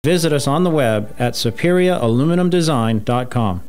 Visit us on the web at superiораluminumdesign.com.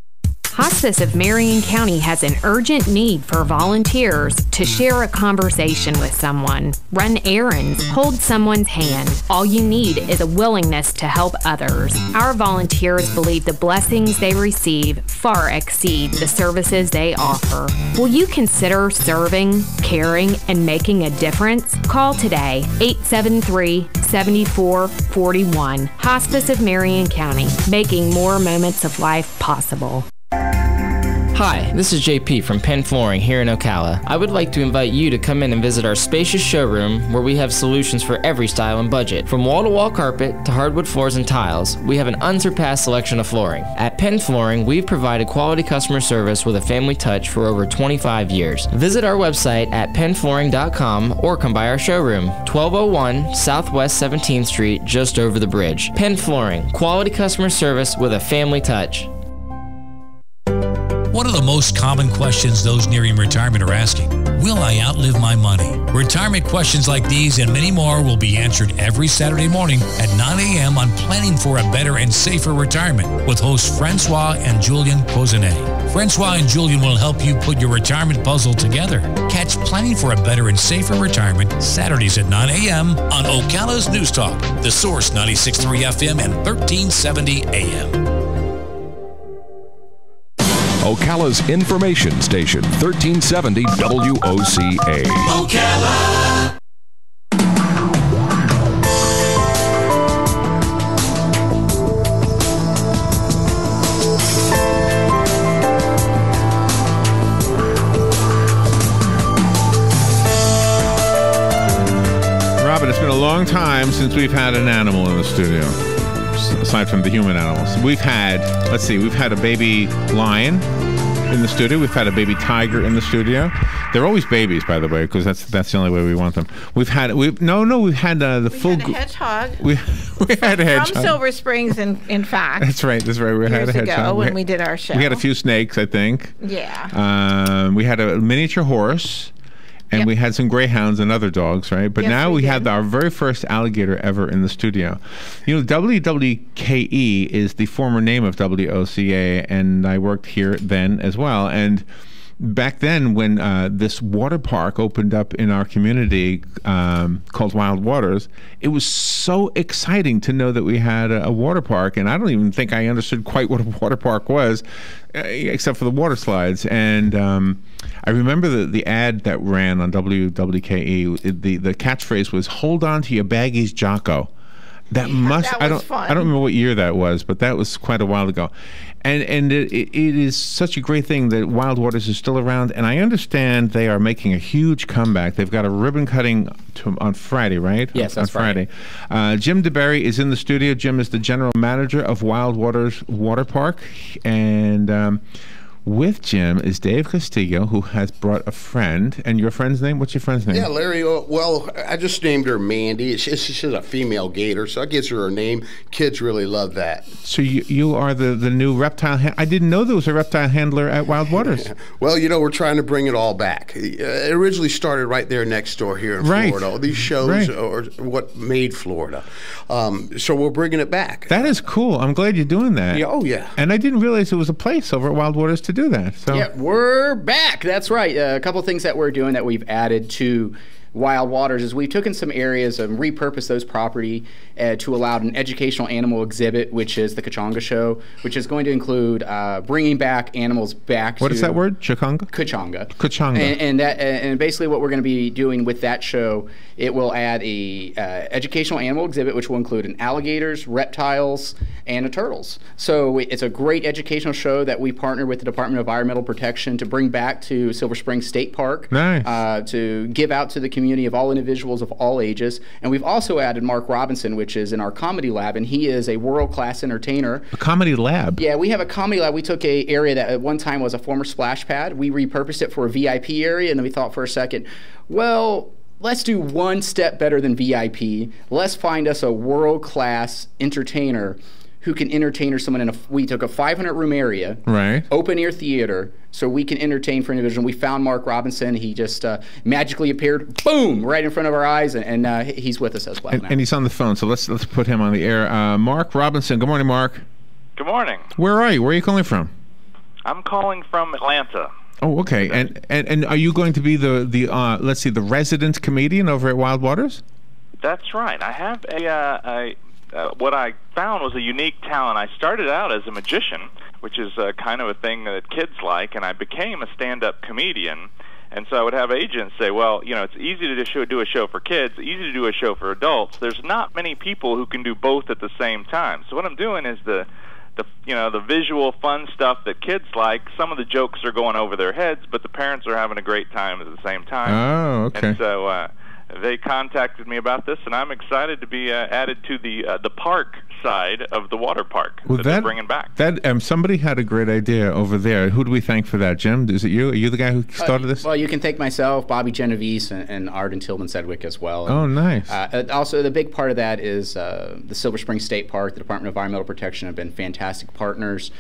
Hospice of Marion County has an urgent need for volunteers to share a conversation with someone, run errands, hold someone's hand. All you need is a willingness to help others. Our volunteers believe the blessings they receive far exceed the services they offer. Will you consider serving, caring, and making a difference? Call today, 873-7441. Hospice of Marion County, making more moments of life possible. Hi, this is JP from Penn Flooring here in Ocala. I would like to invite you to come in and visit our spacious showroom where we have solutions for every style and budget. From wall-to-wall carpet to hardwood floors and tiles, we have an unsurpassed selection of flooring. At Penn Flooring, we've provided quality customer service with a family touch for over 25 years. Visit our website at pennflooring.com or come by our showroom, 1201 Southwest 17th Street, just over the bridge. Penn Flooring, quality customer service with a family touch. One of the most common questions those nearing retirement are asking, will I outlive my money? Retirement questions like these and many more will be answered every Saturday morning at 9 a.m. on Planning for a Better and Safer Retirement with hosts Francois and Julian Pozenet. Francois and Julian will help you put your retirement puzzle together. Catch Planning for a Better and Safer Retirement Saturdays at 9 a.m. on Ocala's News Talk, The Source 96.3 FM and 1370 AM. Ocala's information station, 1370 WOCA. Ocala! Robin, it's been a long time since we've had an animal in the studio. Aside from the human animals, we've had a baby lion in the studio. We've had a baby tiger in the studio. They're always babies, by the way, because that's the only way we want them. We've had the full. We had a hedgehog. We had a hedgehog from Silver Springs, in fact. That's right. We had a hedgehog ago when we did our show. We had a few snakes, I think. Yeah. We had a miniature horse. And we had some greyhounds and other dogs, right? But now we had our very first alligator ever in the studio. You know, WWKE is the former name of WOCA, and I worked here then as well. And back then, when this water park opened up in our community called Wild Waters, it was so exciting to know that we had a water park. And I don't even think I understood quite what a water park was, except for the water slides. And I remember the ad that ran on WWKE. The catchphrase was "Hold on to your baggies, Jocko." I don't remember what year that was, but that was quite a while ago. And it is such a great thing that Wild Waters is still around, and I understand they are making a huge comeback. They've got a ribbon cutting on Friday, right? Yes, that's Friday. Jim DeBerry is in the studio. Jim is the general manager of Wild Waters Water Park, and with Jim is Dave Castillo, who has brought a friend. And your friend's name? What's your friend's name? Yeah, Larry. Well, I just named her Mandy. She's a female gator, so I gives her her name. Kids really love that. So you are the new reptile I didn't know there was a reptile handler at Wild Waters. Well, we're trying to bring it all back. It originally started right there next door here in Florida. These shows are what made Florida. So we're bringing it back. That is cool. I'm glad you're doing that. Yeah, oh, yeah. And I didn't realize there was a place over at Wild Waters to do that. So. Yeah, we're back. That's right. A couple of things that we're doing that we've added to Wild Waters is we've taken some areas and repurposed those property to allow an educational animal exhibit, which is the Kachonga Show, which is going to include bringing back animals back. What is that word? Kachonga? Kachonga. And basically what we're going to be doing with that show, it will add a educational animal exhibit, which will include alligators, reptiles, and turtles. So it's a great educational show that we partner with the Department of Environmental Protection to bring back to Silver Springs State Park. Nice. To give out to the community of all individuals of all ages. And we've also added Mark Robinson, which is in our comedy lab, and he is a world-class entertainer. A comedy lab? Yeah, we have a comedy lab. We took an area that at one time was a former splash pad. We repurposed it for a VIP area, and then we thought for a second, well, let's do one step better than VIP. Let's find us a world-class entertainer who can entertain or someone we took a 500-room area, right, open-air theater, so we can entertain for an individual. We found Mark Robinson. He just magically appeared, boom, right in front of our eyes, and he's with us as well now. And he's on the phone, so let's put him on the air. Mark Robinson. Good morning, Mark. Good morning. Where are you? Where are you calling from? I'm calling from Atlanta. Oh, okay. And are you going to be the resident comedian over at Wild Waters? That's right. I have what I found was a unique talent. I started out as a magician, which is kind of a thing that kids like, and I became a stand-up comedian. And so I would have agents say, well, it's easy to do a show for kids, easy to do a show for adults. There's not many people who can do both at the same time. So what I'm doing is the visual fun stuff that kids like. Some of the jokes are going over their heads, but the parents are having a great time at the same time. Oh, okay. And so they contacted me about this, and I'm excited to be added to the park side of the water park that they're bringing back. Somebody had a great idea over there. Who do we thank for that, Jim? Is it you? Are you the guy who started this? Well, you can thank myself, Bobby Genovese, and Arden Tillman Sedgwick as well. Oh, nice. Also, the big part of that is the Silver Spring State Park, the Department of Environmental Protection have been fantastic partners.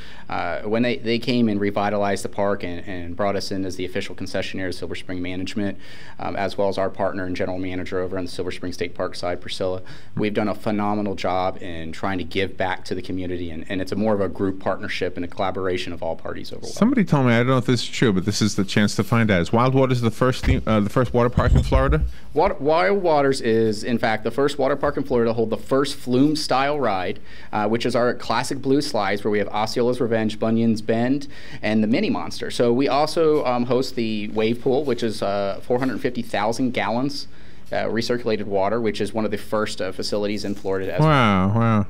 When they came and revitalized the park and brought us in as the official concessionaire of Silver Spring Management, as well as our partner and general manager over on the Silver Spring State Park side, Priscilla, we've done a phenomenal job in trying to give back to the community, and it's more of a group partnership and a collaboration of all parties overall. Somebody told me, I don't know if this is true, but this is the chance to find out. Is Wild Waters the first water park in Florida? Wild Waters is, in fact, the first water park in Florida to hold the first flume-style ride, which is our classic blue slides where we have Osceola's Revenge, Bunyan's Bend, and the Mini Monster. So we also host the wave pool, which is 450,000 gallons recirculated water, which is one of the first facilities in Florida. Wow.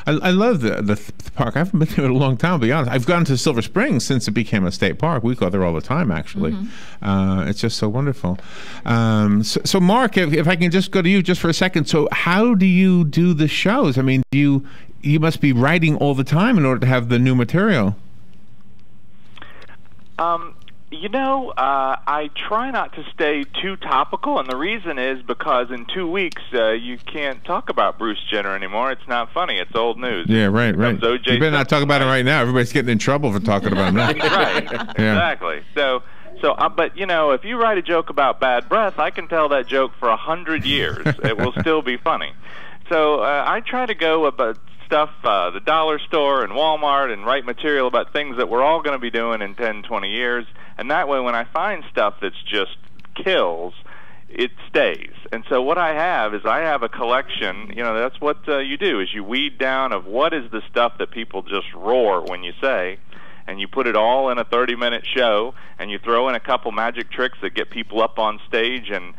I love the park. I haven't been there in a long time, to be honest. I've gone to Silver Springs since it became a state park. We go there all the time, actually. It's just so wonderful. So Mark, if I can just go to you just for a second. So how do you do the shows? I mean, you must be writing all the time in order to have the new material. I try not to stay too topical, and the reason is because in 2 weeks you can't talk about Bruce Jenner anymore. It's not funny. It's old news. Yeah, right. You better not talk about it right now. Everybody's getting in trouble for talking about him now. Right, exactly. So, but if you write a joke about bad breath, I can tell that joke for 100 years. It will still be funny. So I try to go about stuff, the dollar store and Walmart, and write material about things that we're all going to be doing in 10, 20 years. And that way, when I find stuff that's just kills, it stays. And so what I have is a collection. That's what you do, is you weed down of what is the stuff that people just roar when you say, and you put it all in a 30-minute show, and you throw in a couple magic tricks that get people up on stage and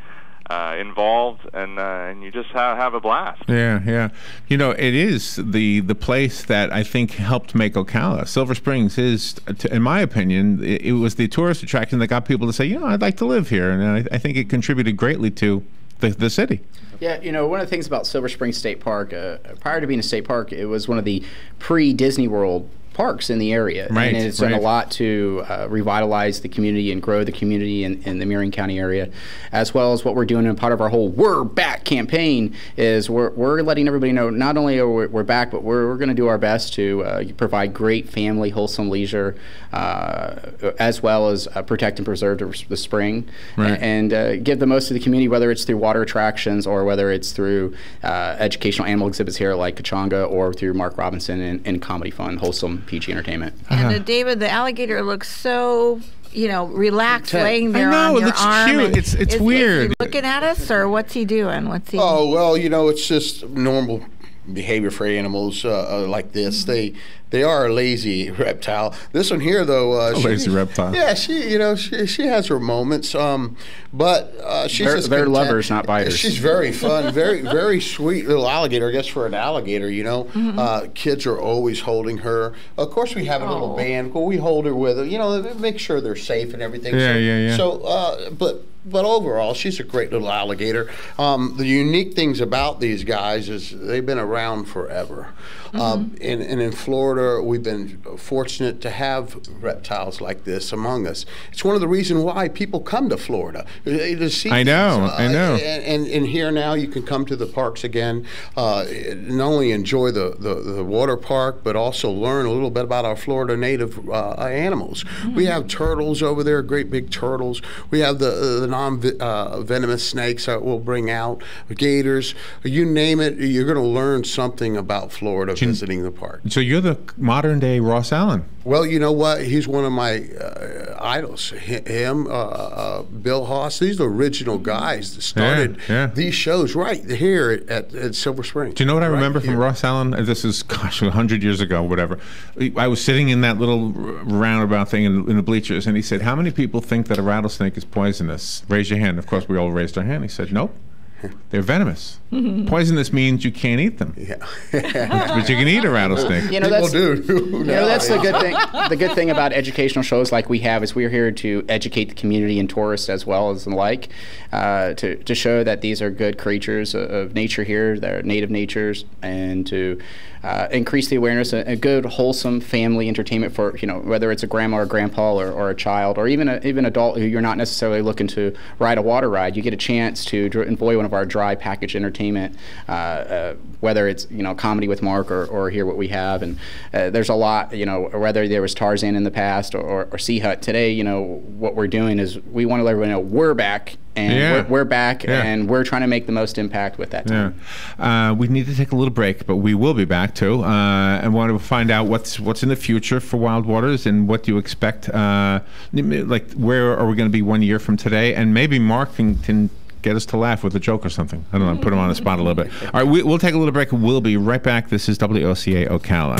involved, and you just have a blast. Yeah. It is the place that I think helped make Ocala. Silver Springs is, in my opinion, it was the tourist attraction that got people to say, I'd like to live here, and I think it contributed greatly to the city. Yeah, one of the things about Silver Spring State Park, prior to being a state park, it was one of the pre-Disney World parks in the area, and it's done a lot to revitalize the community and grow the community in the Marion County area, as well as what we're doing in part of our whole "We're Back" campaign is we're letting everybody know not only are we're back, but we're going to do our best to provide great family, wholesome leisure, as well as protect and preserve the spring, and give the most to the community, whether it's through water attractions or whether it's through educational animal exhibits here like Kachanga, or through Mark Robinson and comedy fun, wholesome PG entertainment. And David, the alligator looks so, relaxed, laying there on your arm. I know, it looks cute. It's weird. Is he looking at us, or what's he doing? Oh, well, it's just normal behavior for animals like this. They are a lazy reptile. This one here, though, lazy reptile. Yeah, she has her moments, but she's they're lovers, not biters. She's very fun, very sweet little alligator. I guess for an alligator, kids are always holding her. Of course, we have a little band, but we hold her with her. Make sure they're safe and everything. Yeah. So, but But overall, she's a great little alligator. The unique things about these guys is they've been around forever. And in Florida, we've been fortunate to have reptiles like this among us. It's one of the reasons why people come to Florida to see. I know. And here now, you can come to the parks again, not only enjoy the water park, but also learn a little bit about our Florida native animals. We have turtles over there, great big turtles. We have the non-venomous snakes that we'll bring out, gators, you name it. You're going to learn something about Florida visiting the park. So you're the modern-day Ross Allen. Well, you know what? He's one of my idols. Him, Bill Haas, these are the original guys that started these shows right here at Silver Spring. Do you know what I remember from Ross Allen? This is, 100 years ago, whatever. I was sitting in that little roundabout thing in the bleachers, and he said, how many people think that a rattlesnake is poisonous? Raise your hand. Of course, we all raised our hand. He said, nope. They're venomous. Poisonous means you can't eat them. Yeah. But you can eat a rattlesnake. People do. That's the good thing. The good thing about educational shows like we have is we're here to educate the community and tourists as well as the like, to show that these are good creatures of nature here, they're native natures, and to increase the awareness, a good wholesome family entertainment for, whether it's a grandma or grandpa or a child or even adult who you're not necessarily looking to ride a water ride. You get a chance to enjoy one of our dry package entertainment, whether it's comedy with Mark or here what we have, and there's a lot, whether there was Tarzan in the past or Sea Hut today. What we're doing is we want to let everyone know we're back. And we're back, and we're trying to make the most impact with that time. We need to take a little break, but we will be back too, and want to find out what's in the future for Wild Waters and what do you expect. Like, where are we going to be 1 year from today? And maybe Mark can get us to laugh with a joke or something. I don't know, put him on the spot a little bit. All right, we'll take a little break, and we'll be right back. This is WOCA Ocala.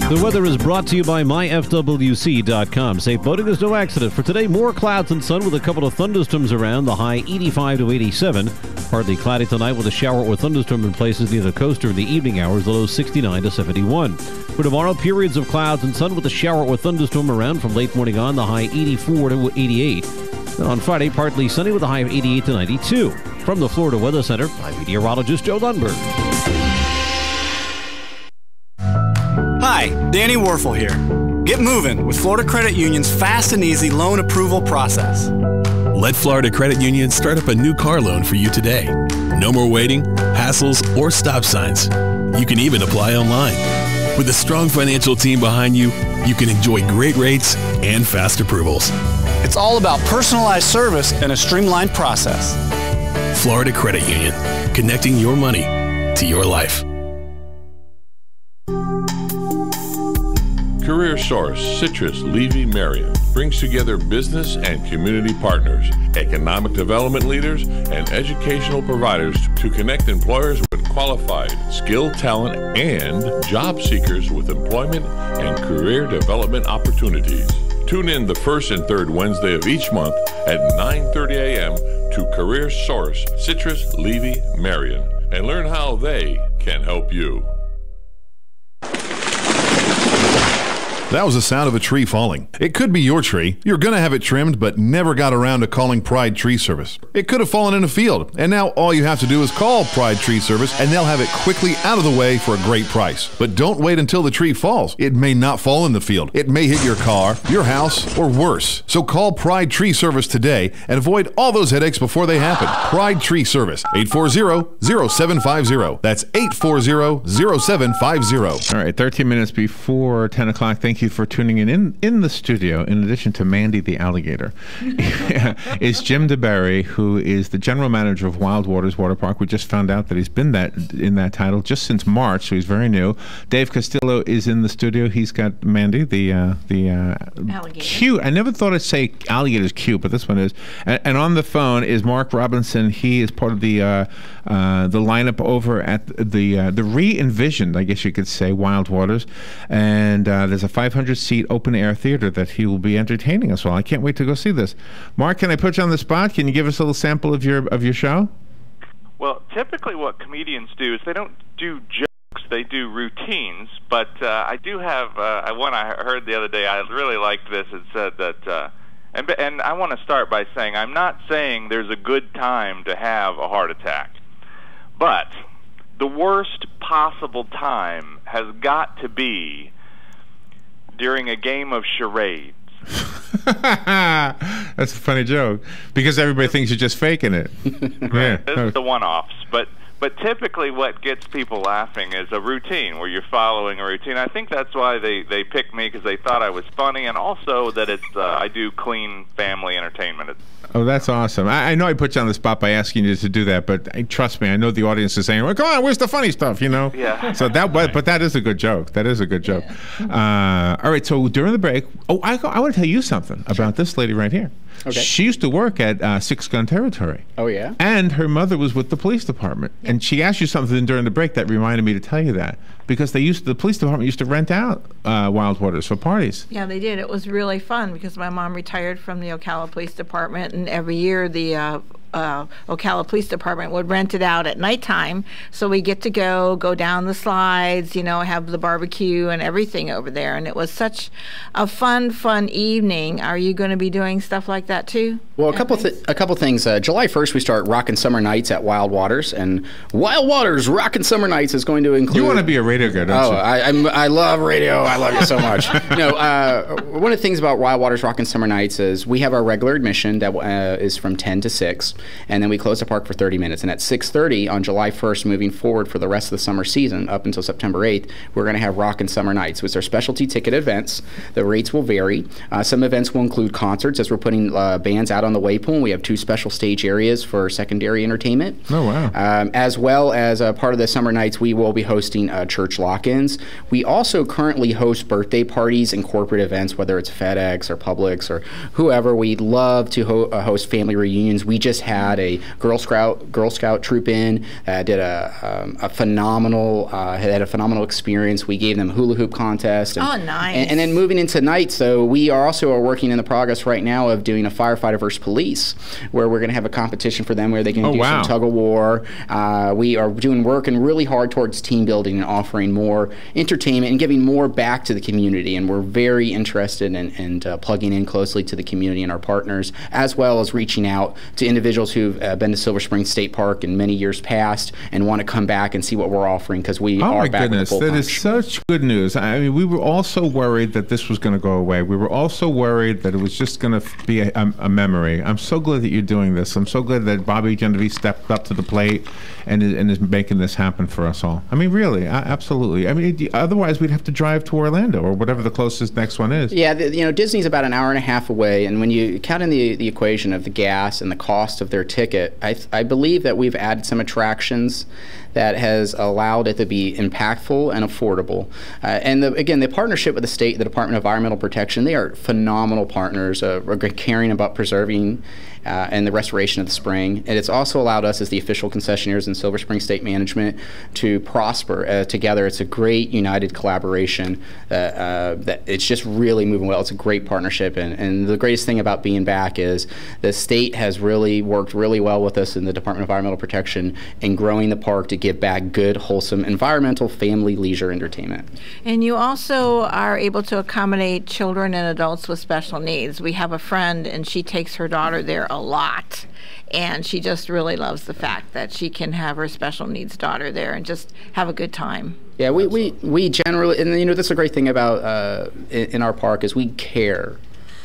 The weather is brought to you by myfwc.com. Safe boating is no accident. For today, more clouds and sun with a couple of thunderstorms around, the high 85 to 87. Partly cloudy tonight with a shower or thunderstorm in places near the coast during the evening hours, the low 69 to 71. For tomorrow, periods of clouds and sun with a shower or thunderstorm around from late morning on, the high 84 to 88. And on Friday, partly sunny with a high of 88 to 92. From the Florida Weather Center, I'm meteorologist Joe Lundberg. Hi, Danny Warfel here. Get moving with Florida Credit Union's fast and easy loan approval process. Let Florida Credit Union start up a new car loan for you today. No more waiting, hassles, or stop signs. You can even apply online. With a strong financial team behind you, you can enjoy great rates and fast approvals. It's all about personalized service and a streamlined process. Florida Credit Union, connecting your money to your life. Career Source Citrus Levy Marion brings together business and community partners, economic development leaders, and educational providers to connect employers with qualified, skilled talent and job seekers with employment and career development opportunities. Tune in the first and third Wednesday of each month at 9:30 a.m. to Career Source Citrus Levy Marion and learn how they can help you. That was the sound of a tree falling. It could be your tree. You're going to have it trimmed, but never got around to calling Pride Tree Service. It could have fallen in a field, and now all you have to do is call Pride Tree Service, and they'll have it quickly out of the way for a great price. But don't wait until the tree falls. It may not fall in the field. It may hit your car, your house, or worse. So call Pride Tree Service today and avoid all those headaches before they happen. Pride Tree Service, 840-0750. That's 840-0750. All right, 13 minutes before 10 o'clock. Thank you for tuning in the studio. In addition to Mandy the Alligator, is Jim DeBerry, who is the general manager of Wild Waters Water Park. We just found out that he's been in that title just since March, so he's very new. Dave Castillo is in the studio. He's got Mandy the alligator. Cute. I never thought I'd say alligator's cute, but this one is. And on the phone is Mark Robinson. He is part of the lineup over at the re-envisioned, I guess you could say, Wild Waters, and there's a 500-seat open-air theater that he will be entertaining us all. I can't wait to go see this. Mark, can I put you on the spot? Can you give us a little sample of your show? Well, typically what comedians do is they don't do jokes, they do routines. But I do have one I heard the other day. I really liked this. It said that And I want to start by saying I'm not saying there's a good time to have a heart attack, but the worst possible time has got to be during a game of charades. That's a funny joke because everybody thinks you're just faking it. Right. This is the one-offs, but typically what gets people laughing is a routine where you're following a routine. I think that's why they picked me, because they thought I was funny, and also that it's I do clean family entertainment. Oh, that's awesome. I know I put you on the spot by asking you to do that, but trust me, I know the audience is saying, well, come on, where's the funny stuff, you know? Yeah. So but that is a good joke. That is a good joke. Yeah. All right, so during the break, I want to tell you something about this lady right here. Okay. She used to work at Six Gun Territory. Oh, yeah? And her mother was with the police department. Yeah. And she asked you something during the break that reminded me to tell you that. Because the police department used to rent out Wild Waters for parties. Yeah, they did. It was really fun because my mom retired from the Ocala Police Department, and every year the Ocala Police Department would rent it out at nighttime, so we get to go down the slides, have the barbecue and everything over there, and it was such a fun evening. Are you going to be doing stuff like that too? Well, a couple things. July 1st, we start Rockin' Summer Nights at Wild Waters, and Wild Waters Rockin' Summer Nights is going to include... You want to be a radio guy, don't you? I love radio. I love it so much. One of the things about Wild Waters Rockin' Summer Nights is we have our regular admission that is from 10 to 6, and then we close the park for 30 minutes. And at 6:30 on July 1st, moving forward for the rest of the summer season, up until September 8th, we're going to have Rockin' Summer Nights, which are specialty ticket events. The rates will vary. Some events will include concerts, as we're putting bands out on the Waypool. We have 2 special stage areas for secondary entertainment. Oh, wow. As well as part of the summer nights, we will be hosting church lock-ins. We also currently host birthday parties and corporate events, whether it's FedEx or Publix or whoever. We love to host family reunions. We just had a Girl Scout troop in, did a phenomenal experience. We gave them a hula hoop contest. Oh, nice. And then moving into nights, so we are also working in the progress right now of doing a firefighter versus police, where we're going to have a competition for them where they can do some tug of war. We are working really hard towards team building and offering more entertainment and giving more back to the community. And we're very interested in plugging in closely to the community and our partners, as well as reaching out to individuals who've been to Silver Spring State Park in many years past and want to come back and see what we're offering, because we are back with the full punch. That is such good news. I mean, we were all so worried that this was going to go away. We were all so worried that it was just going to be a memory. I'm so glad that you're doing this. I'm so glad that Bobby Genevieve stepped up to the plate and is making this happen for us all. I mean, really, absolutely. I mean, otherwise we'd have to drive to Orlando or whatever the closest next one is. Yeah, Disney's about an hour and a half away, and when you count in the equation of the gas and the cost of their ticket, I believe that we've added some attractions that has allowed it to be impactful and affordable. And again, the partnership with the state, the Department of Environmental Protection, they are phenomenal partners, caring about preserving and the restoration of the spring. And it's also allowed us as the official concessionaires in Silver Spring State Management to prosper together. It's a great united collaboration that it's just really moving well. It's a great partnership. And the greatest thing about being back is the state has really worked really well with us in the Department of Environmental Protection in growing the park to give back good, wholesome, environmental, family, leisure entertainment. And you also are able to accommodate children and adults with special needs. We have a friend, and she takes her daughter there a lot, and she just really loves the fact that she can have her special needs daughter there and just have a good time. Yeah, we generally, and that's a great thing about in our park is we care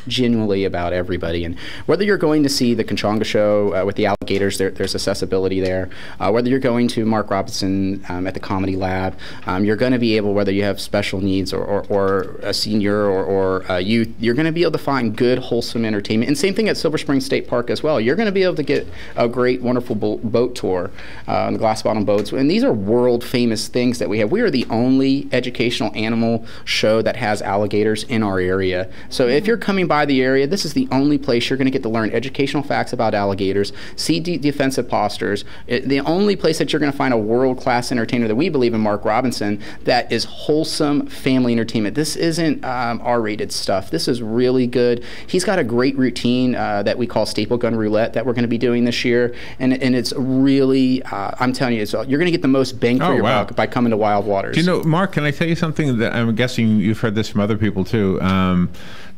genuinely about everybody. And whether you're going to see the Conchonga show with the alligators, there's accessibility there. Whether you're going to Mark Robinson at the Comedy Lab, you're going to be able, whether you have special needs or a senior or a youth, you're going to be able to find good, wholesome entertainment. And same thing at Silver Spring State Park as well. You're going to be able to get a great, wonderful boat tour on the glass bottom boats. And these are world famous things that we have. We are the only educational animal show that has alligators in our area. So if you're coming by the area, this is the only place you're going to get to learn educational facts about alligators, see defensive postures. The only place that you're going to find a world-class entertainer that we believe in, Mark Robinson, that is wholesome family entertainment. This isn't R-rated stuff. This is really good. He's got a great routine that we call Staple Gun Roulette that we're going to be doing this year, and it's really, I'm telling you, you're going to get the most bang for your buck by coming to Wild Waters. Do you know, Mark, can I tell you something that I'm guessing you've heard this from other people too?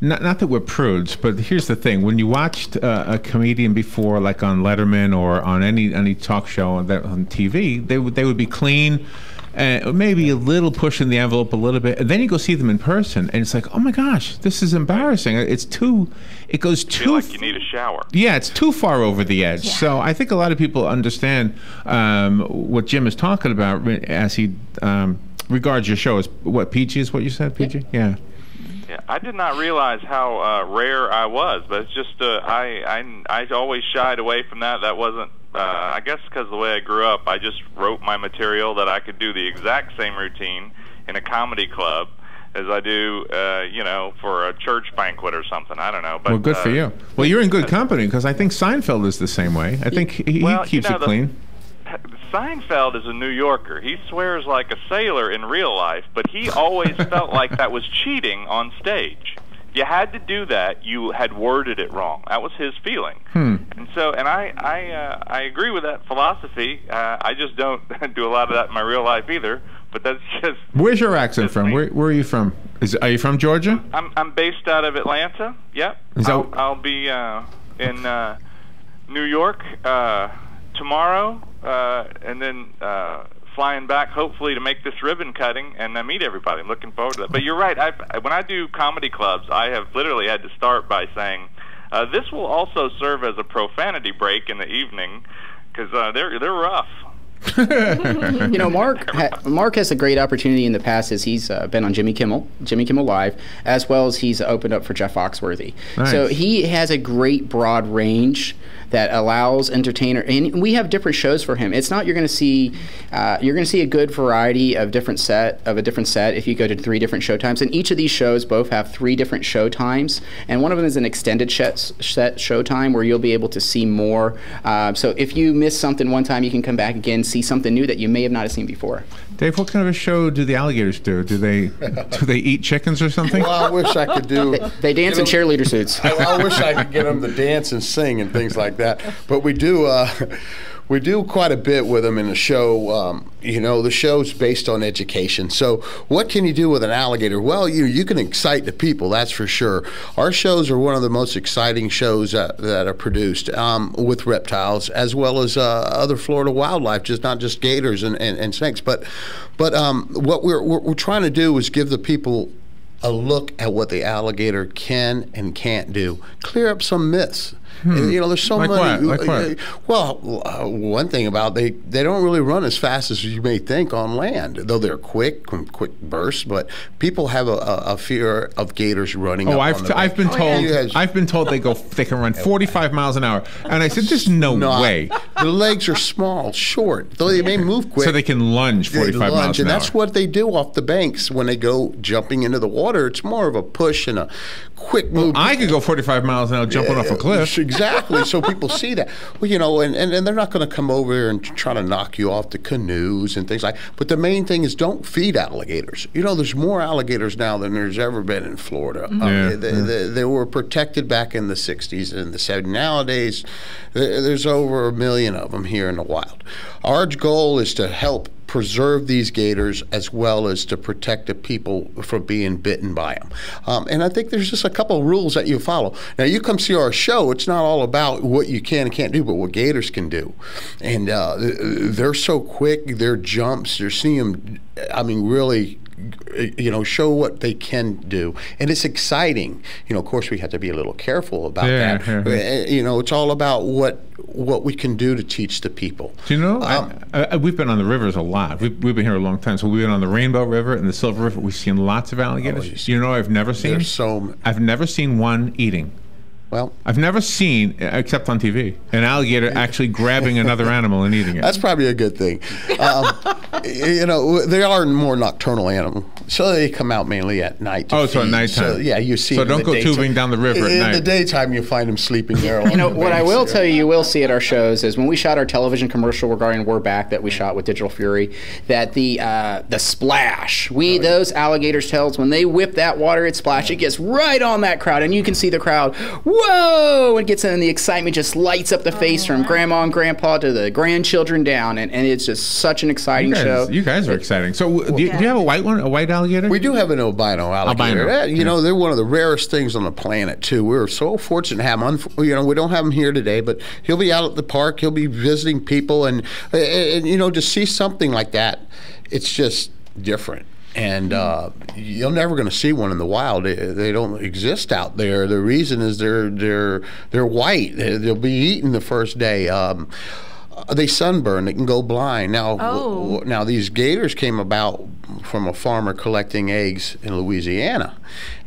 not that we're prudes, but here's the thing: when you watched a comedian before, like on Letterman or on any talk show on TV, they would be clean. Maybe a little pushing the envelope a little bit, and then you go see them in person, and it's like, oh my gosh, this is embarrassing. It goes too. Feel like you need a shower. Yeah, it's too far over the edge. Yeah. So I think a lot of people understand what Jim is talking about as he regards your show as what, PG is what you said, PG? Yeah. Yeah, I did not realize how rare I was, but it's just I always shied away from that. That wasn't. I guess because the way I grew up, I just wrote my material that I could do the exact same routine in a comedy club as I do, for a church banquet or something. I don't know. But, well, good for you. Well, you're in good company because I think Seinfeld is the same way. I think he keeps it clean. Seinfeld is a New Yorker. He swears like a sailor in real life, but he always felt like that was cheating on stage. You had to do that. You had worded it wrong. That was his feeling. And so, and I agree with that philosophy. I just don't do a lot of that in my real life either. But that's just. Where's your accent from? Where are you from? Are you from Georgia? I'm based out of Atlanta. Yep. I'll be in New York tomorrow, and then flying back hopefully to make this ribbon cutting and meet everybody. I'm looking forward to that. But you're right. When I do comedy clubs, I have literally had to start by saying, this will also serve as a profanity break in the evening because they're rough. Mark has a great opportunity in the past as he's been on Jimmy Kimmel Live, as well as he's opened up for Jeff Foxworthy. Nice. So he has a great broad range that allows entertainer, and we have different shows for him. It's not you're going to see a good variety of a different set if you go to 3 different show times, and each of these shows both have 3 different show times, and one of them is an extended set show time where you'll be able to see more. So if you miss something one time, you can come back again, see something new that you may have not seen before. Dave, what kind of a show do the alligators do? Do they eat chickens or something? Well, I wish I could do. They dance in cheerleader suits. I wish I could get them to dance and sing and things like that. But we do quite a bit with them in the show. The show's based on education. So what can you do with an alligator? Well, you can excite the people, that's for sure. Our shows are one of the most exciting shows that are produced with reptiles as well as other Florida wildlife, not just gators and snakes. But what we're trying to do is give the people a look at what the alligator can and can't do. Clear up some myths. There's so many. Like what? Well, one thing about they don't really run as fast as you may think on land, though they're quick bursts. But people have a fear of gators running. Oh, I've been told they can run 45 miles an hour, and I said, "There's no way." The legs are small, short, though they may move quick. So they can lunge 45 miles an hour. And that's what they do off the banks when they go jumping into the water. It's more of a push and a quick move. I could go 45 miles an hour jumping off a cliff. Exactly. So people see that. Well, and they're not going to come over here and try to knock you off the canoes and things like that. But the main thing is don't feed alligators. There's more alligators now than there's ever been in Florida. They were protected back in the 60s and the 70s. Nowadays, there's over 1 million of them here in the wild. Our goal is to help preserve these gators as well as to protect the people from being bitten by them. And I think there's just a couple of rules that you follow. Now, you come see our show, it's not all about what you can and can't do, but what gators can do. And they're so quick, their jumps, you're seeing them, really show what they can do, and it's exciting. Of course, we have to be a little careful about that. It's all about what we can do to tech the people. Do you know? We've been on the rivers a lot. We've been here a long time. So we've been on the Rainbow River and the Silver River. We've seen lots of alligators. I've never seen. I've never seen one eating. Well, I've never seen, except on TV, an alligator actually grabbing another animal and eating it. That's probably a good thing. They are more nocturnal animals, so they come out mainly at night. So at nighttime. So, you see. So don't go tubing down the river at night. In the daytime, you find them sleeping there. What I will tell you will see at our shows is when we shot our television commercial regarding We're Back that we shot with Digital Fury, that the splash, those alligators' tails, when they whip that water, it splash, it gets right on that crowd, and you can see the crowd. Whoa! whoa, and gets in, and the excitement just lights up the face from grandma and grandpa to the grandchildren down, and it's just such an exciting show. You guys are exciting. So do you have a white one, a white alligator? We do have an albino alligator. You know, they're one of the rarest things on the planet, too. We're so fortunate to have them. You know, we don't have him here today, but he'll be out at the park. He'll be visiting people, and you know, to see something like that, it's just different. And you're never going to see one in the wild. They don't exist out there. The reason is they're white. They'll be eaten the first day. They sunburn. They can go blind. Now these gators came about from a farmer collecting eggs in Louisiana,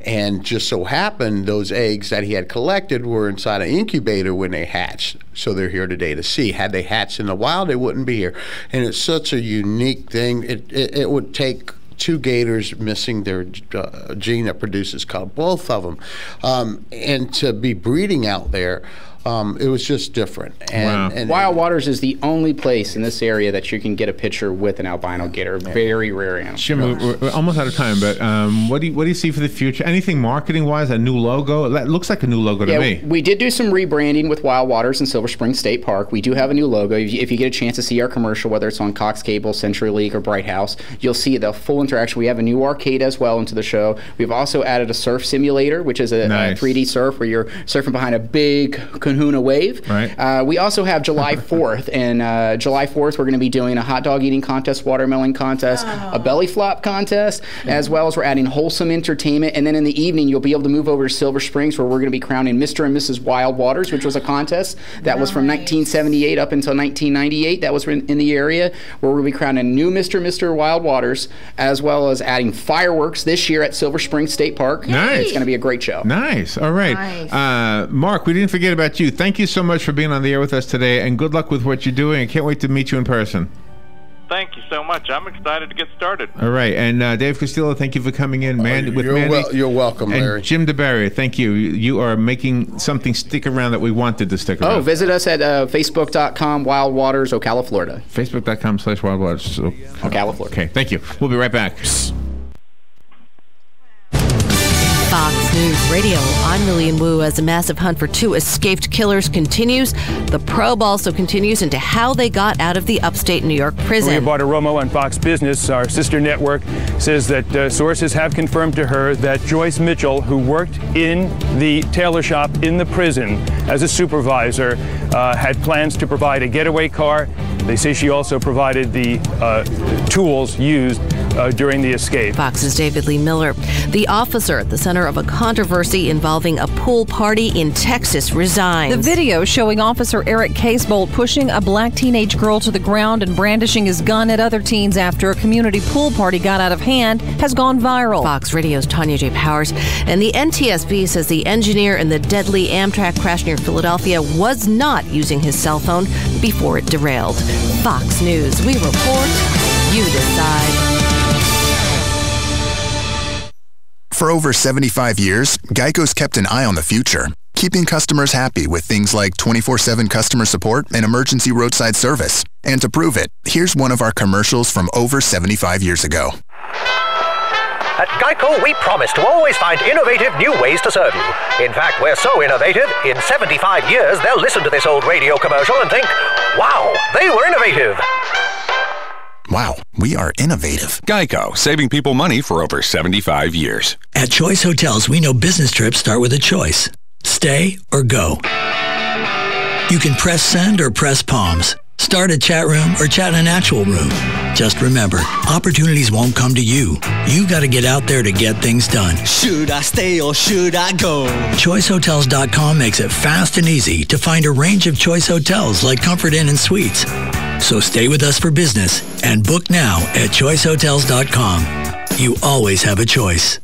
and just so happened those eggs that he had collected were inside an incubator when they hatched. So they're here today to see. Had they hatched in the wild, they wouldn't be here. And it's such a unique thing. It would take 2 gators missing their gene that produces color, both of them, and to be breeding out there. It was just different. And Wild Waters is the only place in this area that you can get a picture with an albino gator. Very rare animal. Jim, we're almost out of time, but what do you see for the future? Anything marketing-wise? A new logo? That looks like a new logo to me. We did do some rebranding with Wild Waters in Silver Spring State Park. We do have a new logo. If you get a chance to see our commercial, whether it's on Cox Cable, CenturyLink, or Bright House, you'll see the full interaction. We have a new arcade as well into the show. We've also added a surf simulator, which is a 3D surf where you're surfing behind a big kahuna wave. Right. We also have July 4th, and July 4th we're going to be doing a hot dog eating contest, watermelon contest, a belly flop contest, as well as we're adding wholesome entertainment. And then in the evening you'll be able to move over to Silver Springs, where we're going to be crowning Mr. and Mrs. Wild Waters, which was a contest that was from 1978 up until 1998. That was in the area, where we'll be crowning new Mr. and Mr. Wild Waters, as well as adding fireworks this year at Silver Spring State Park. Nice. It's going to be a great show. Nice. All right. Nice. Mark, we didn't forget about you. Thank you so much for being on the air with us today, and good luck with what you're doing. I can't wait to meet you in person. Thank you so much. I'm excited to get started. All right. And Dave Castillo, thank you for coming in. Mandy, you're welcome, Larry. And Jim DeBerry, thank you. You are making something stick around that we wanted to stick around. Visit us at facebook.com, Wild Waters, Ocala, Florida. Facebook.com/Wild Waters, Ocala, Florida. Okay, thank you. We'll be right back. Fox News Radio, I'm Lillian Wu. As a massive hunt for 2 escaped killers continues, the probe also continues into how they got out of the upstate New York prison. Maria Bartiromo on Fox Business, our sister network, says that sources have confirmed to her that Joyce Mitchell, who worked in the tailor shop in the prison as a supervisor, had plans to provide a getaway car. They say she also provided the tools used during the escape. Fox's David Lee Miller. The officer at the center of a controversy involving a pool party in Texas resigns. The video showing Officer Eric Casebolt pushing a black teenage girl to the ground and brandishing his gun at other teens after a community pool party got out of hand has gone viral. Fox Radio's Tanya J. Powers. And the NTSB says the engineer in the deadly Amtrak crash near Philadelphia was not using his cell phone before it derailed. Fox News. We report, you decide. For over 75 years, Geico's kept an eye on the future, keeping customers happy with things like 24/7 customer support and emergency roadside service. And to prove it, here's one of our commercials from over 75 years ago. At Geico, we promise to always find innovative new ways to serve you. In fact, we're so innovative, in 75 years, they'll listen to this old radio commercial and think, wow, they were innovative. Wow, we are innovative. Geico, saving people money for over 75 years. At Choice Hotels, we know business trips start with a choice. Stay or go. You can press send or press palms. Start a chat room or chat in an actual room. Just remember, opportunities won't come to you. You got to get out there to get things done. Should I stay or should I go? ChoiceHotels.com makes it fast and easy to find a range of Choice Hotels like Comfort Inn and Suites. So stay with us for business and book now at ChoiceHotels.com. You always have a choice.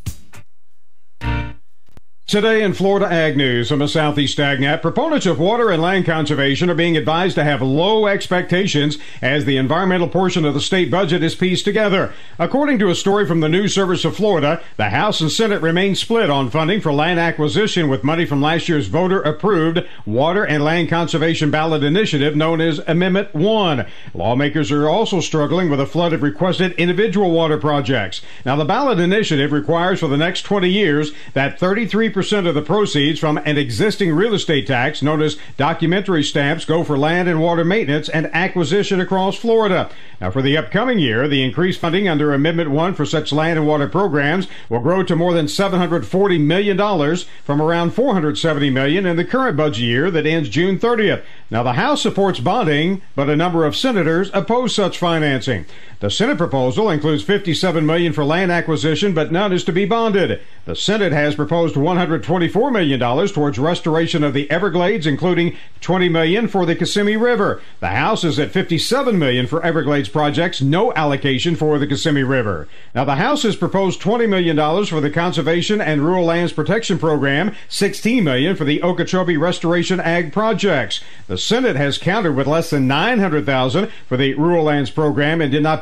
Today in Florida Ag News from a Southeast AgNet, proponents of water and land conservation are being advised to have low expectations as the environmental portion of the state budget is pieced together. According to a story from the News Service of Florida, the House and Senate remain split on funding for land acquisition with money from last year's voter-approved Water and Land Conservation Ballot Initiative known as Amendment 1. Lawmakers are also struggling with a flood of requested individual water projects. Now, the ballot initiative requires for the next 20 years that 33% 50% of the proceeds from an existing real estate tax known as documentary stamps go for land and water maintenance and acquisition across Florida. Now, for the upcoming year, the increased funding under Amendment 1 for such land and water programs will grow to more than $740 million from around $470 million in the current budget year that ends June 30th. Now, the House supports bonding, but a number of senators oppose such financing. The Senate proposal includes $57 million for land acquisition, but none is to be bonded. The Senate has proposed $124 million towards restoration of the Everglades, including $20 million for the Kissimmee River. The House is at $57 million for Everglades projects, no allocation for the Kissimmee River. Now, the House has proposed $20 million for the Conservation and Rural Lands Protection Program, $16 million for the Okeechobee Restoration Ag projects. The Senate has countered with less than $900,000 for the Rural Lands Program and did not